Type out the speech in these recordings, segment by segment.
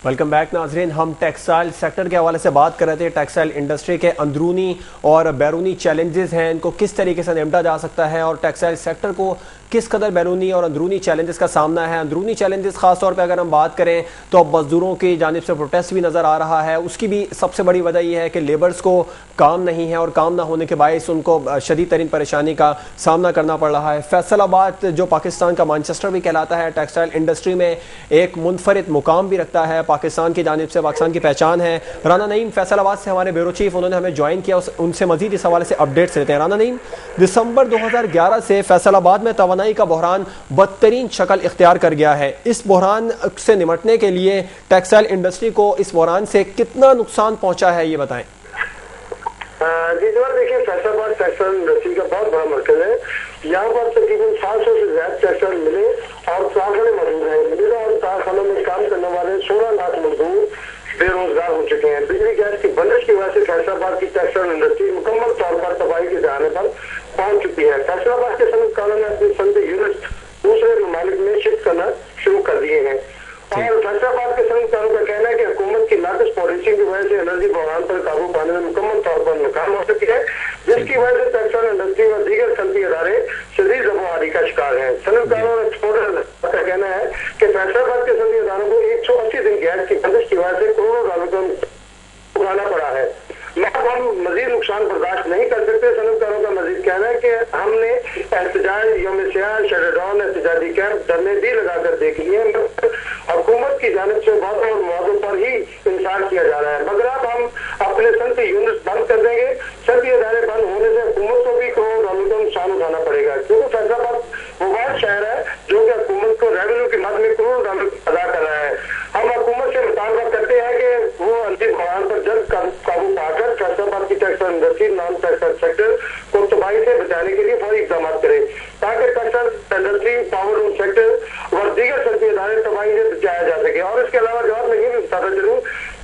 Welcome back नाजरीन। हम textile sector के हवाले से बात कर रहे थे। टेक्सटाइल इंडस्ट्री के अंदरूनी और बैरूनी चैलेंजेस हैं, इनको किस तरीके से निपटा जा सकता है और टेक्सटाइल सेक्टर को किस कदर बैरूनी और अंदरूनी चैलेंजेस का सामना है। अंदरूनी चैलेंजेस खास तौर पे अगर हम बात करें तो अब मजदूरों की जानिब से प्रोटेस्ट भी नज़र आ रहा है। उसकी भी सबसे बड़ी वजह यह है कि लेबर्स को काम नहीं है और काम ना होने के बायस उनको शदीद तरीन परेशानी का सामना करना पड़ रहा है। फैसलाबाद जो पाकिस्तान का मैनचेस्टर भी कहलाता है, टेक्सटाइल इंडस्ट्री में एक मुनफरिद मुकाम भी रखता है, पाकिस्तान की जानिब से पाकिस्तान की पहचान है। राना नईम फैसलाबाद से हमारे ब्यूरो चीफ, उन्होंने हमें ज्वाइन किया, उनसे मजीद इस हवाले से अपडेट्स लेते हैं। राना नईम, दिसंबर 2011 से फैसलाबाद में तवानाई का बहरान बदतरीन शक्ल इख्तियार कर गया है। इस बहरान से निमटने के लिए टेक्सटाइल इंडस्ट्री को इस बहरान से कितना नुकसान पहुंचा है, ये बताएं। जी जनाब, देखिए फैसलाबाद टेक्सटाइल इंडस्ट्री का बहुत बड़ा मरकज है। यहाँ पर तकरीबन 700 से ज्यादा टेक्सटाइल मिले और कारखाने मौजूद हैं। मिले और कारखानों में काम करने वाले 16 लाख मजदूर बेरोजगार हो चुके हैं। बिजली गैस की बंदिश की वजह से फैसलाबाद की टेक्सटाइल इंडस्ट्री मुकम्मल तौर पर तबाही के जहाने पर पहुंच चुकी है। फैसलाबाद के सनतकारों ने अपनी सनती यूनिट दूसरे ममालिक में शिफ्ट करना शुरू कर दिए हैं और फैसलाबाद के सनतकारों का कहना है कि हुकूमत की नाक़िस पॉलिसी की वजह से एनर्जी बहरान पर काबू पाने में मुकम्मल तौर पर नाकाम हो चुकी है, जिसकी वजह से टेक्सटाइल इंडस्ट्री व दीगर सनती इदारे शदीद जबोहारी का शिकार है। सनतकारों और एक्सपोर्टर का कहना है कि फैसलाबाद के सनती इदारों को 180 दिन गैस की बंदिश की वजह से करोड़ों डॉलर का उठाना पड़ा है। हम मजीद नुकसान बर्दाश्त नहीं कर सकते। सनतकारों का मजीद कहना है कि हमने एहतजाज, यौम सियाह, शटडाउन, एहतजाजी कैंप, धरने भी लगाकर देख लिए। हुकूमत की जानिब से बातों और मौजों पर ही इंसान किया जा रहा है, मगर अब हम अपने सनती यूनिट बंद कर देंगे। सनती इदारे बंद होने से हुकूमत को भी करोड़ों डॉलर का नुकसान उठाना पड़ेगा, क्योंकि फैसलाबाद वो बड़ा शहर है जो कि हुकूमत को रेवेन्यू के मद में करोड़ों डॉलर अदा कर रहा है। हम हुकूमत से मुतालबा करते हैं कि वो अंतिम बहरान पर जल्द काबू पाकर फैसलाबाद की textile industry, non textile sector को तबाही से बचाने के लिए फौरी इकदाम करे, ताकि textile industry, power loom sector और दीगर सनती इदारे तबाही से बचाया जा सके। और इसके अलावा जवाब मैं ये भी बताता चलूँ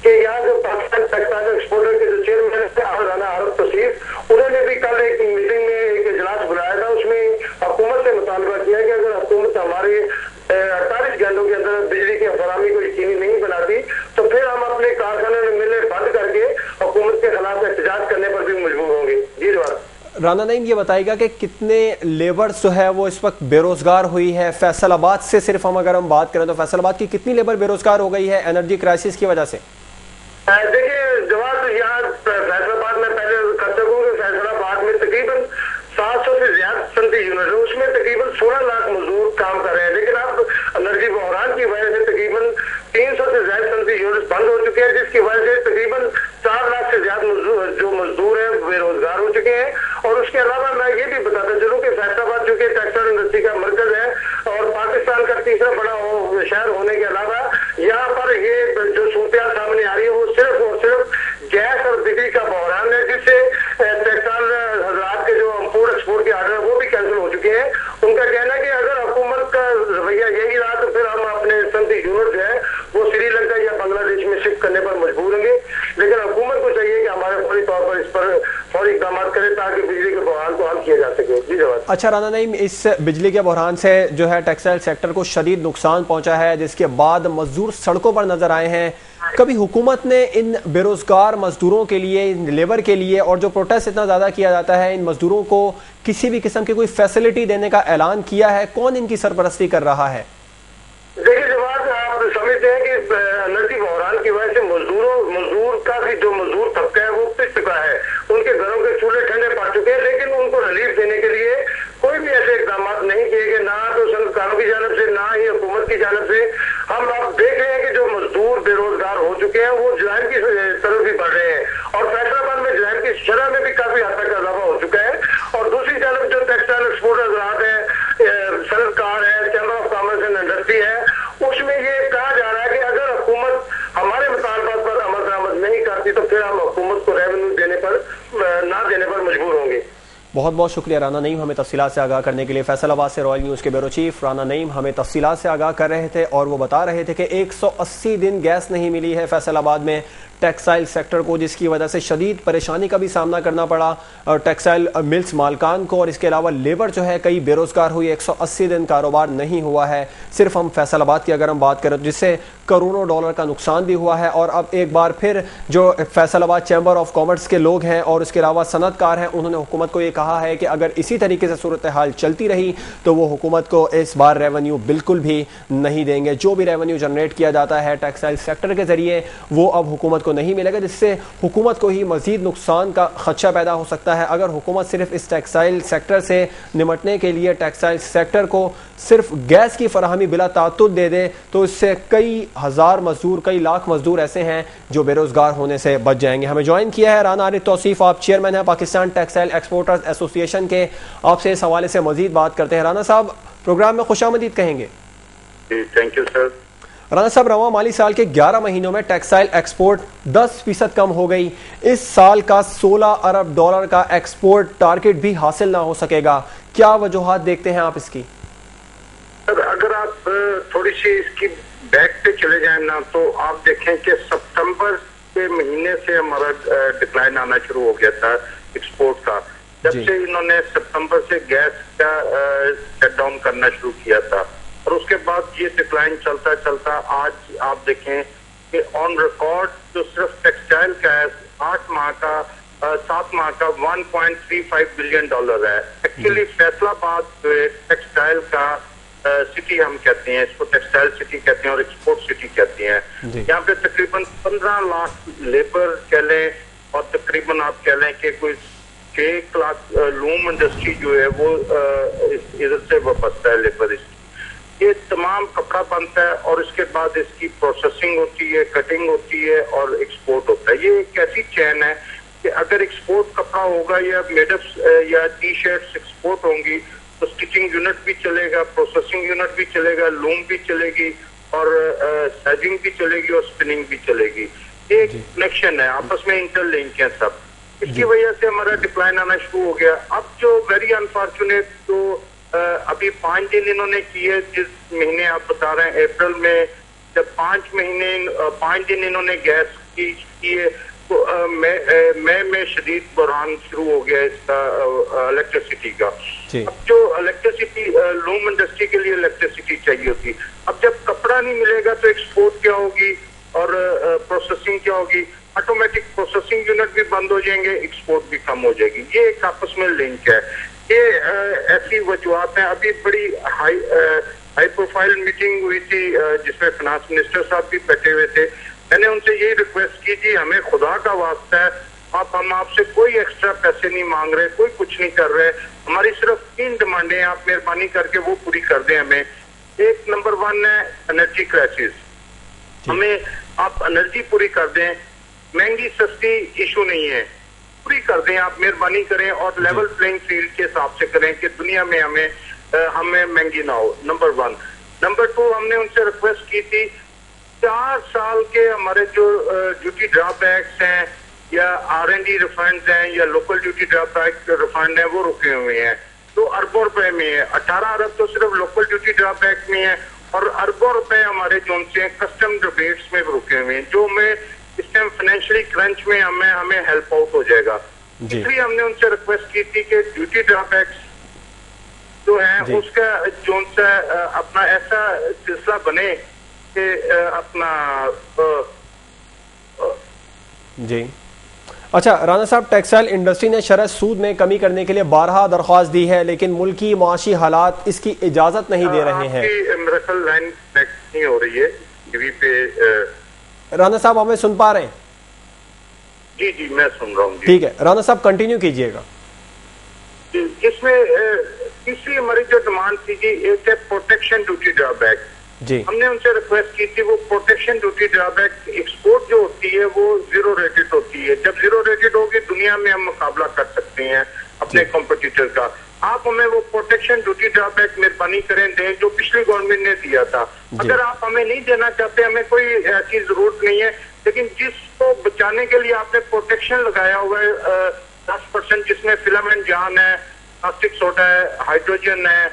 कि यहाँ जो पाकिस्तान टेक्सटाइल एक्सपोर्टर के जो चेयरमैन है राना आरफ तसीफ, उन्होंने भी कल एक मीटिंग में एक इजलास बुलाया था। उसमें हुकूमत से मुतालबा किया कि अगर हुकूमत हमारे 48 घंटों के अंदर बिजली की फराहमी को यकीनी नहीं बनाती तो फिर हम अपने कारखाने में मिले बंद करके हुकूमत के खिलाफ एहतजाज करने पर भी मजबूर होंगे। जी जवाब। राना नईम, ये बताइएगा कि कितने लेबर्स जो है वो इस वक्त बेरोजगार हुई है फैसलाबाद से? सिर्फ हम अगर हम बात करें तो फैसलाबाद की कितनी लेबर बेरोजगार हो गई है एनर्जी क्राइसिस की वजह से? देखिए जवाब, यहाँ फैसलाबाद में पहले कर सकूँ कि फैसलाबाद में तकरीबन 700 से ज्यादा सनती यूनिट है, उसमें तकरीबन 16 लाख मजदूर काम कर रहे हैं। लेकिन अब एनर्जी बहरान की वजह से तकरीबन 300 से ज्यादा सनती यूनिट बंद हो चुके हैं, जिसकी वजह से तकरीबन 4 लाख से ज्यादा मजदूर है बेरोजगार हो चुके हैं। और उसके अलावा मैं ये भी बताता चलूँ कि फैसलाबाद जो कि टेक्सटाइल इंडस्ट्री का मरकज है और पाकिस्तान का तीसरा बड़ा शहर होने के अलावा यहाँ पर ये जो सूरत सामने आ रही है वो सिर्फ और सिर्फ गैस और बिजली का बहरान है, जिससे टेक्सटाइल हजरात के जो इम्पोर्ट एक्सपोर्ट के आर्डर वो भी कैंसिल हो चुके हैं। उनका कहना है कि अगर हुकूमत का रवैया यही रहा तो फिर हम अपने सनती यूनिट जो है वो श्रीलंका या बांग्लादेश में शिफ्ट करने पर मजबूर होंगे। लेकिन हुकूमत को चाहिए कि हमारे फौरी तौर पर इस पर फौरी इकदाम करें ताकि बिजली के बहरान को हल किया जा सके। जी जवाब। अच्छा राना नईम, इस बिजली के बहरान से जो है टेक्सटाइल सेक्टर को शदीद नुकसान पहुंचा है, जिसके बाद मजदूर सड़कों पर नजर आए हैं। कभी हुकूमत ने इन बेरोजगार मजदूरों के लिए, इन लेबर के लिए, और जो प्रोटेस्ट इतना ज्यादा किया जाता है, इन मजदूरों को किसी भी किस्म की कोई फैसिलिटी देने का ऐलान किया है? कौन इनकी सरपरस्ती कर रहा है? देखिए जवाब, आप समझते हैं कि एनर्जी बहरान की वजह से मजदूर का भी जो मजदूर तबका है वो पिस चुका है, उनके घरों के चूल्हे ठंडे पड़ चुके हैं, लेकिन उनको रिलीफ देने के लिए कोई भी ऐसे इकदाम नहीं किए गए, ना तो सनतकारों की जानब से ना ही हुकूमत की जानब से। हम अब देख रहे हैं कि जो मजदूर बेरोजगार हो चुके हैं वो जराइम की तरफ भी बढ़ रहे हैं और फैसलाबाद में जराइम की शरह में भी काफी हद तक इजाफा हो चुका है। और दूसरी जानब जो टेक्सटाइल एक्सपोर्टर है, सनतकार है, chamber of commerce and industry है, उसमें ये कहा जा रहा है कि अगर हुकूमत हमारे मुतालबात पर अमल दरामद नहीं करती तो फिर हम हुकूमत को रेवेन्यू देने पर ना देने पर मजबूर होंगे। बहुत बहुत शुक्रिया राना नईम, हमें तफसीलात से आगाह करने के लिए। फैसलाबाद से रॉयल न्यूज़ के ब्यूरो चीफ राना नईम हमें तफसीलात से आगाह कर रहे थे और वो बता रहे थे कि 180 दिन गैस नहीं मिली है फैसलाबाद में। टेक्सटाइल सेक्टर को, जिसकी वजह से शदीद परेशानी का भी सामना करना पड़ा टेक्सटाइल मिल्स मालकान को। और इसके अलावा लेबर जो है कई बेरोजगार हुई, 180 दिन कारोबार नहीं हुआ है। सिर्फ हम फैसलाबाद की अगर हम बात करें, जिससे करोड़ों डॉलर का नुकसान भी हुआ है। और अब एक बार फिर जो फैसलाबाद चैम्बर ऑफ कॉमर्स के लोग हैं और उसके अलावा सनतकार हैं, उन्होंने हुकूमत को ये कहा है कि अगर इसी तरीके से सूरत हाल चलती रही तो वो हुकूमत को इस बार रेवेन्यू बिल्कुल भी नहीं देंगे। जो भी रेवेन्यू जनरेट किया जाता है टेक्सटाइल सेक्टर के जरिए वो अब हुकूमत को नहीं मिलेगा, जिससे हुकूमत को ही मजीद नुकसान का खदशा पैदा हो सकता है। अगर हुकूमत सिर्फ इस टेक्सटाइल सेक्टर से निमटने के लिए टेक्सटाइल सेक्टर को सिर्फ गैस की फराहमी बिला तातुल दे दे तो इससे कई हजार मजदूर, कई लाख मजदूर ऐसे हैं जो बेरोजगार होने से बच जाएंगे। हमें ज्वाइन किया है राना आरिफ तौसीफ, आप चेयरमैन हैं पाकिस्तान टेक्सटाइल एक्सपोर्टर्स एसोसिएशन के। आपसे इस हवाले से मजीद बात करते हैं। राना साहब, प्रोग्राम में खुशामदीद कहेंगे। Thank you sir. राना साहब, रवां माली साल के 11 महीनों में टेक्सटाइल एक्सपोर्ट 10% कम हो गई। इस साल का 16 अरब डॉलर का एक्सपोर्ट टारगेट भी हासिल ना हो सकेगा। क्या वजूहात देखते हैं आप इसकी? अगर आप थोड़ी सी इसकी बैक पे चले जाए ना, तो आप देखें कि सितंबर के महीने से हमारा डिक्लाइन आना शुरू हो गया था एक्सपोर्ट का। जब से इन्होंने सितंबर से गैस का शट डाउन करना शुरू किया था और उसके बाद ये डिक्लाइन चलता चलता आज आप देखें कि ऑन रिकॉर्ड जो सिर्फ टेक्सटाइल का है 7 माह का 1.35 बिलियन डॉलर है। एक्चुअली फैसलाबाद जो है टेक्सटाइल का सिटी हम कहते हैं, इसको टेक्सटाइल सिटी कहते हैं और एक्सपोर्ट सिटी कहते हैं। यहाँ पे तकरीबन 15 लाख लेबर कह लें और तकरीबन आप कह लें कि कोई 6 लाख लूम इंडस्ट्री जो है वो इधर से वाबस्ता है लेबर। ये तमाम कपड़ा बनता है और इसके बाद इसकी प्रोसेसिंग होती है, कटिंग होती है और एक्सपोर्ट होता है। ये एक ऐसी चैन है कि अगर एक्सपोर्ट कपड़ा होगा या मेडअप्स या टी शर्ट्स एक्सपोर्ट होंगी तो स्टिचिंग यूनिट भी चलेगा, प्रोसेसिंग यूनिट भी चलेगा, लूम भी चलेगी और साइजिंग भी चलेगी और स्पिनिंग भी चलेगी। एक कनेक्शन है, आपस में इंटरलिंक है सब। इसकी वजह से हमारा डिक्लाइन आना शुरू हो गया। अब जो वेरी अनफॉर्चुनेट तो अभी 5 दिन इन्होंने किए, जिस महीने आप बता रहे हैं अप्रैल में जब 5 दिन इन्होंने गैस की किए तो मई में शदीद बुरहान शुरू हो गया इसका इलेक्ट्रिसिटी का। अब जो इलेक्ट्रिसिटी लूम इंडस्ट्री के लिए इलेक्ट्रिसिटी चाहिए होती, अब जब कपड़ा नहीं मिलेगा तो एक्सपोर्ट क्या होगी और प्रोसेसिंग क्या होगी? ऑटोमेटिक प्रोसेसिंग यूनिट भी बंद हो जाएंगे, एक्सपोर्ट भी कम हो जाएगी। ये एक आपस में लिंक है। ये ऐसी वजूहत हैं। अभी बड़ी हाई प्रोफाइल मीटिंग हुई थी जिसमें फाइनेंस मिनिस्टर साहब भी बैठे हुए थे। मैंने उनसे यही रिक्वेस्ट की थी, हमें खुदा का वास्ता है, हम आपसे कोई एक्स्ट्रा पैसे नहीं मांग रहे, कोई कुछ नहीं कर रहे, हमारी सिर्फ 3 डिमांडें हैं, आप मेहरबानी करके वो पूरी कर दें हमें। एक नंबर 1 है एनर्जी क्राइसिस, हमें आप एनर्जी पूरी कर दें। महंगी सस्ती इशू नहीं है, पूरी कर दें आप, मेहरबानी करें और लेवल प्लेइंग फील्ड के हिसाब से करें कि दुनिया में हमें महंगी ना हो। नंबर 1। नंबर 2, हमने उनसे रिक्वेस्ट की थी 4 साल के हमारे जो ड्यूटी ड्रॉबैक्स हैं या R&D रिफंड हैं या लोकल ड्यूटी ड्रॉबैक रिफंड है वो रुके हुए हैं, तो अरबों रुपए में है। 18 अरब तो सिर्फ लोकल ड्यूटी ड्रॉबैक में है और अरबों रुपए हमारे जो उनसे कस्टम डिबेट्स में रुके हुए हैं, जो हमें इस टाइम फाइनेंशियली क्रंच में हमें हेल्प आउट हो जाएगा। इसलिए हमने उनसे रिक्वेस्ट की थी कि ड्यूटी ड्रॉबैक्स जो है उसका जो अपना ऐसा सिलसिला बने कि अपना जी। अच्छा राना साहब, टेक्सटाइल इंडस्ट्री ने शरह सूद में कमी करने के लिए 12 दरख्वास्त दी है, लेकिन मुल्की माशी हालात इसकी इजाजत नहीं दे रहे हैं। लाइन नहीं हो रही है टीवी पे। राना साहब हमें सुन पा रहे हैं? जी जी मैं सुन रहा हूँ। ठीक है राना साहब कंटिन्यू कीजिएगा। इसमें तीसरी हमारी जो डिमांड थी जी, एक है प्रोटेक्शन ड्यूटी ड्रॉबैक। जी हमने उनसे रिक्वेस्ट की थी वो प्रोटेक्शन ड्यूटी ड्रॉबैक एक्सपोर्ट जो होती है वो 0 रेटेड होती है। जब 0 रेटेड होगी दुनिया में हम मुकाबला कर सकते हैं अपने कॉम्पिटिटर का। आप हमें वो प्रोटेक्शन ड्यूटी ड्रॉबैक मेहरबानी करें दें जो पिछली गवर्नमेंट ने दिया था। अगर आप हमें नहीं देना चाहते, हमें कोई ऐसी जरूरत नहीं है, लेकिन जिसको बचाने के लिए आपने प्रोटेक्शन लगाया हुआ है 10% जिसमें फिलामेंट जान है, प्लास्टिक सोडा है, हाइड्रोजन है,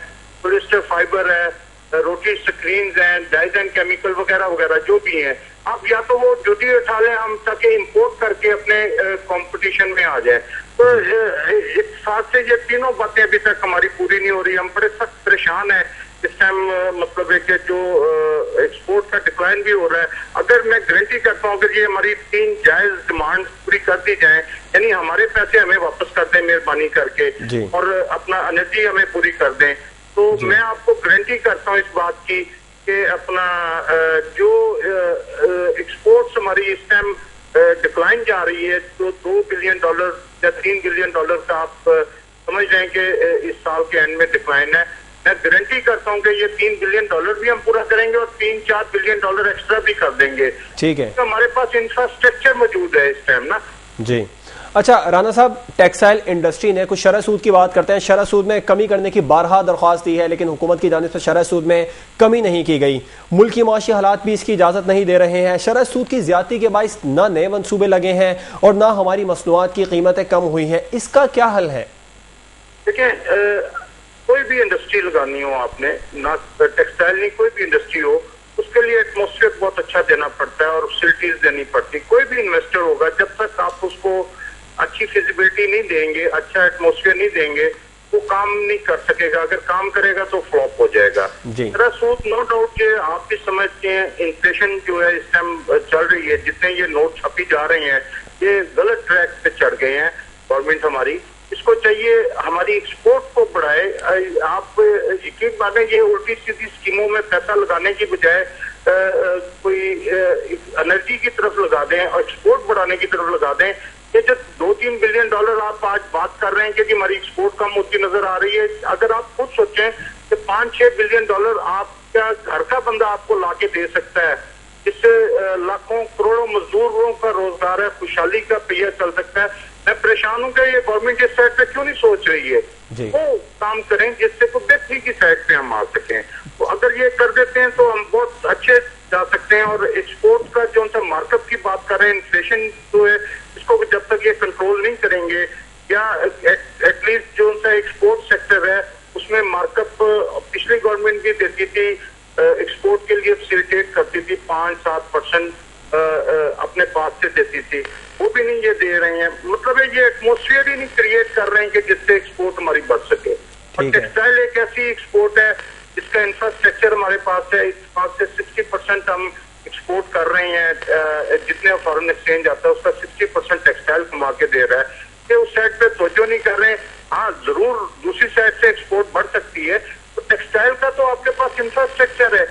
पॉलिएस्टर फाइबर है, रोटी स्क्रीन हैं, डाइज एंड केमिकल वगैरह वगैरह जो भी हैं, आप या तो वो ड्यूटी उठा लें हम, ताकि इंपोर्ट करके अपने कंपटीशन में आ जाए। तो एक साथ से ये तीनों बातें अभी तक हमारी पूरी नहीं हो रही। हम बड़े सख्त परेशान हैं इस टाइम। मतलब है कि जो एक्सपोर्ट का डिक्लाइन भी हो रहा है, अगर मैं गारंटी करता हूँ अगर ये हमारी 3 जायज डिमांड पूरी कर दी जाए, यानी हमारे पैसे हमें वापस कर दें मेहरबानी करके और अपना एनर्जी हमें पूरी कर दें, तो मैं आपको गारंटी करता हूँ इस बात की कि अपना जो एक्सपोर्ट्स हमारी इस टाइम डिक्लाइन जा रही है, तो $2 बिलियन या $3 बिलियन का आप समझ जाएं कि इस साल के एंड में डिक्लाइन है। मैं गारंटी करता हूं कि ये $3 बिलियन भी हम पूरा करेंगे और $3-4 बिलियन एक्स्ट्रा भी कर देंगे। ठीक है, तो हमारे पास इंफ्रास्ट्रक्चर मौजूद है इस टाइम ना जी। अच्छा राना साहब, टेक्सटाइल इंडस्ट्री ने कुछ शरह सूद की बात करते हैं, शरह सूद में कमी करने की बारहा दरख्वास्त दी है, लेकिन हुकूमत की जानिब से शरह सूद में कमी नहीं की गई। मुल्क की माशी हालात भी इसकी इजाज़त नहीं दे रहे हैं। शरह सूद की ज्यादती के बाइस ना नए मनसूबे लगे हैं और ना हमारी मसनूआत की कीमतें कम हुई हैं। इसका क्या हल है? देखिए, कोई भी इंडस्ट्री लगानी हो आपने, ना टेक्सटाइल नहीं, कोई भी इंडस्ट्री हो, उसके लिए एटमॉस्फेयर बहुत अच्छा देना पड़ता है और फैसिलिटीज देनी पड़ती है। कोई भी इन्वेस्टर होगा, जब तक आप उसको अच्छी फिजिबिलिटी नहीं देंगे, अच्छा एटमॉस्फेयर नहीं देंगे, वो काम नहीं कर सकेगा। अगर काम करेगा तो फ्लॉप हो जाएगा। मेरा सूद नो डाउट ये आप भी समझते हैं, इन्फ्लेशन जो है इस टाइम चल रही है, जितने ये नोट छपी जा रहे हैं ये गलत ट्रैक पे चढ़ गए हैं। गवर्नमेंट हमारी इसको चाहिए हमारी एक्सपोर्ट को बढ़ाए। आप यकीन माने, ये उल्टी सीधी स्कीमों में पैसा लगाने की बजाय कोई एनर्जी की तरफ लगा दें और एक्सपोर्ट बढ़ाने की तरफ लगा दें। ये जो $2-3 बिलियन आप आज बात कर रहे हैं कि हमारी एक्सपोर्ट कम होती नजर आ रही है, अगर आप खुद सोचें कि $5-6 बिलियन आपका घर का बंदा आपको लाके दे सकता है, जिससे लाखों करोड़ों मजदूरों का रोजगार है, खुशहाली का पहिया चल सकता है। मैं परेशान हूँ कि ये गवर्नमेंट इस साइड पे क्यों नहीं सोच रही है। वो काम करें जिससे को बेहतरी की साइड पे हम आ सकें। तो अगर ये कर देते हैं तो हम बहुत अच्छे जा सकते हैं। और एक्सपोर्ट का जो सा मार्कअप की बात कर रहे हैं, इन्फ्लेशन जो है इसको जब तक ये कंट्रोल नहीं करेंगे, या एटलीस्ट जो सा एक्सपोर्ट सेक्टर है उसमें मार्कअप पिछली गवर्नमेंट भी देती थी, एक्सपोर्ट के लिए फैसिलिटेट करती थी, 5-7% अपने पास से देती थी, वो भी नहीं ये दे रहे हैं। मतलब है ये एटमोस्फेयर ही नहीं क्रिएट कर रहे हैं कि जिससे एक्सपोर्ट हमारी बढ़ सके। और टेक्सटाइल एक ऐसी एक्सपोर्ट है जिसका इंफ्रास्ट्रक्चर हमारे पास है, इस पास से 60% हम एक्सपोर्ट कर रहे हैं। जितने फॉरेन एक्सचेंज आता है उसका 60% टेक्सटाइल कमा के दे रहा है, कि उस साइड पे तवज्जो नहीं कर रहे हैं। हाँ, जरूर दूसरी साइड से एक्सपोर्ट बढ़ सकती है, तो टेक्सटाइल का तो आपके पास इंफ्रास्ट्रक्चर है,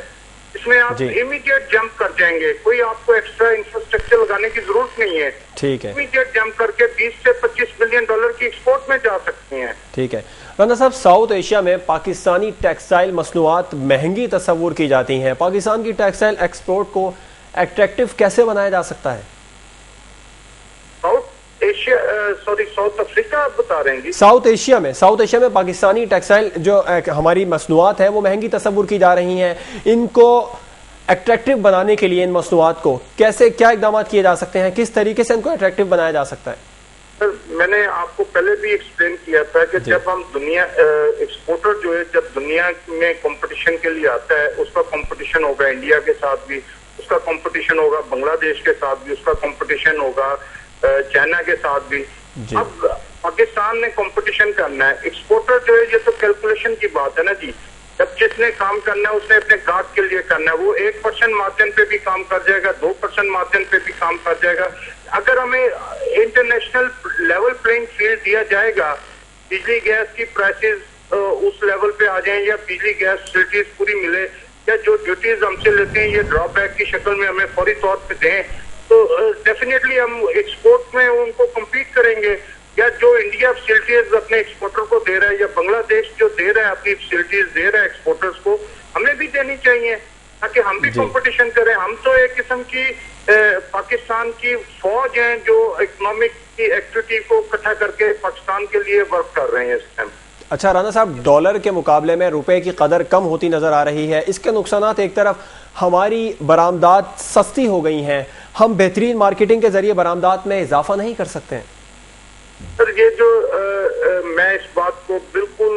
इसमें आप इमीडिएट जंप कर जाएंगे। कोई आपको एक्स्ट्रा इंफ्रास्ट्रक्चर लगाने की जरूरत नहीं है। ठीक है, इमीडिएट जंप करके $20 से $25 बिलियन की एक्सपोर्ट में जा सकते हैं। ठीक है राना साहब, साउथ एशिया में पाकिस्तानी टेक्सटाइल मसनूआत महंगी तस्वुर की जाती हैं। पाकिस्तान की टेक्सटाइल एक्सपोर्ट को अट्रैक्टिव कैसे बनाया जा सकता है? साउथ अफ्रीका आप बता रहे हैं? साउथ एशिया में पाकिस्तानी टेक्सटाइल जो हमारी मसनूआत है वो महंगी तस्वुर की जा रही हैं। इनको अट्रैक्टिव बनाने के लिए इन मसनूआत को कैसे, क्या इकदाम किए जा सकते हैं, किस तरीके से इनको अट्रैक्टिव बनाया जा सकता है? सर, मैंने आपको पहले भी एक्सप्लेन किया था कि जब हम दुनिया एक्सपोर्टर जो है, जब दुनिया में कंपटीशन के लिए आता है, उसका कंपटीशन होगा इंडिया के साथ भी, उसका कंपटीशन होगा बांग्लादेश के साथ भी, उसका कंपटीशन होगा चाइना के साथ भी। अब पाकिस्तान ने कंपटीशन करना है, एक्सपोर्टर जो है, ये तो कैलकुलेशन की बात है ना जी। जब जिसने काम करना है उसने अपने ग्राहक के लिए करना है, वो 1% मार्जिन पे भी काम कर जाएगा, 2% मार्जिन पे भी काम कर जाएगा। अगर हमें इंटरनेशनल लेवल प्लेइंग फील्ड दिया जाएगा, बिजली गैस की प्राइसेस उस लेवल पे आ जाए, या बिजली गैस फैसिलिटीज पूरी मिले, या जो ड्यूटीज हमसे लेते हैं ये ड्रॉबैक की शक्ल में हमें फौरी तौर पे दें, तो डेफिनेटली हम एक्सपोर्ट में उनको कम्पीट करेंगे। या जो इंडिया फैसिलिटीज अपने एक्सपोर्टर को दे रहा है, या बांग्लादेश जो दे रहा है अपनी फैसिलिटीज दे रहा है एक्सपोर्टर्स को, हमें भी देनी चाहिए ताकि हम भी कंपटीशन करें। हम तो एक किस्म की पाकिस्तान की फौज है जो इकोनॉमिक की एक्टिविटी को इकट्ठा करके पाकिस्तान के लिए वर्क कर रहे हैं इस टाइम। अच्छा राना साहब, डॉलर के मुकाबले में रुपए की कदर कम होती नजर आ रही है। इसके नुकसानात, एक तरफ हमारी बरामदात सस्ती हो गई हैं, हम बेहतरीन मार्केटिंग के जरिए बरामदात में इजाफा नहीं कर सकते हैं? सर ये जो मैं इस बात को बिल्कुल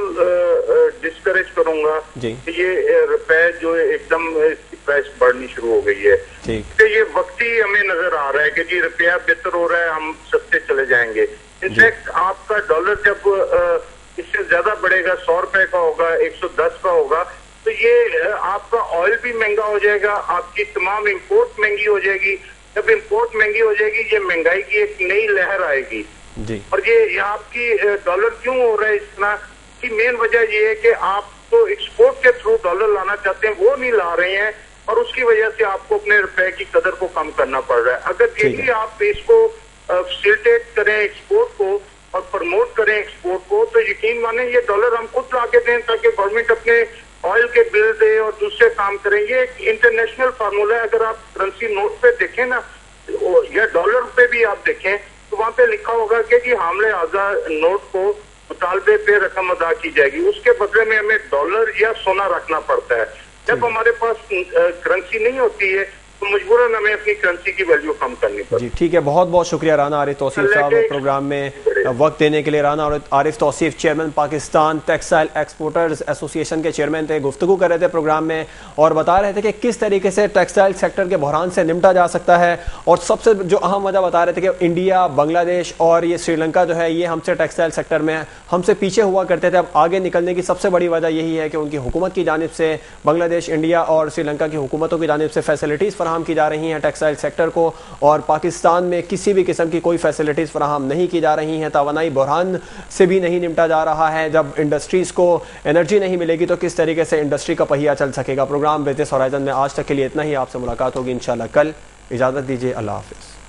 डिस्करेज करूंगा कि ये रुपए जो एकदम इसकी प्राइस बढ़नी शुरू हो गई है, कि ये वक्ती हमें नजर आ रहा है कि जी रुपया बेहतर हो रहा है, हम सस्ते चले जाएंगे। इनफैक्ट आपका डॉलर जब इससे ज्यादा बढ़ेगा, 100 रुपए का होगा, 110 का होगा, तो ये आपका ऑयल भी महंगा हो जाएगा, आपकी तमाम इंपोर्ट महंगी हो जाएगी। जब इंपोर्ट महंगी हो जाएगी, ये महंगाई की एक नई लहर आएगी जी। और ये आपकी डॉलर क्यों हो रहा है इस तरह की मेन वजह ये है कि आप तो एक्सपोर्ट के थ्रू डॉलर लाना चाहते हैं, वो नहीं ला रहे हैं, और उसकी वजह से आपको अपने रुपए की कदर को कम करना पड़ रहा है। अगर यही आप इसको फैसिलिटेट करें एक्सपोर्ट को और प्रमोट करें एक्सपोर्ट को, तो यकीन माने ये डॉलर हम खुद ला के दें ताकि गवर्नमेंट अपने ऑयल के बिल दे और दूसरे काम करें। ये एक इंटरनेशनल फार्मूला है। अगर आप करेंसी नोट पे देखें ना, या डॉलर पे भी आप देखें, तो वहां पे लिखा होगा कि जी हामले आजाद नोट को मुतालबे पे रकम अदा की जाएगी, उसके बदले में हमें डॉलर या सोना रखना पड़ता है। जब हमारे पास करेंसी नहीं होती है तो मजबूरन हमें अपनी करेंसी की वैल्यू कम करनी पड़ती है। जी ठीक है, बहुत बहुत शुक्रिया राना आरिफ तौसीफ साहब प्रोग्राम में वक्त देने के लिए। Rana Arif Tauseef chairman Pakistan textile exporters association के चेयरमैन थे, गुफ्तगू कर रहे थे प्रोग्राम में और बता रहे थे कि किस तरीके से टेक्सटाइल सेक्टर के बहरान से निपटा जा सकता है। और सबसे जो अहम वजह बता रहे थे कि इंडिया, बांग्लादेश और ये श्रीलंका जो है ये हमसे टेक्सटाइल सेक्टर में हमसे पीछे हुआ करते थे। अब आगे निकलने की सबसे बड़ी वजह यही है कि उनकी हुकूमत की जानिब से बांग्लादेश, इंडिया और श्रीलंका की हुकूमतों की जानिब से फैसिलिटीज़ फराहम की जा रही हैं टेक्सटाइल सेक्टर को, और पाकिस्तान में किसी भी किस्म की कोई फैसिलिटीज़ फराहम नहीं की जा रही हैं। तवानाई बहरान से भी नहीं निपटा जा रहा है। जब इंडस्ट्रीज़ को एनर्जी नहीं मिलेगी तो किस तरीके से इंडस्ट्री का पहिया चल सकेगा। प्रोग्राम बिजनेस होराइजन में आज तक के लिए इतना ही। आपसे मुलाकात होगी इंशाल्लाह कल। इजाज़त दीजिए, अल्लाह हाफ़िज़।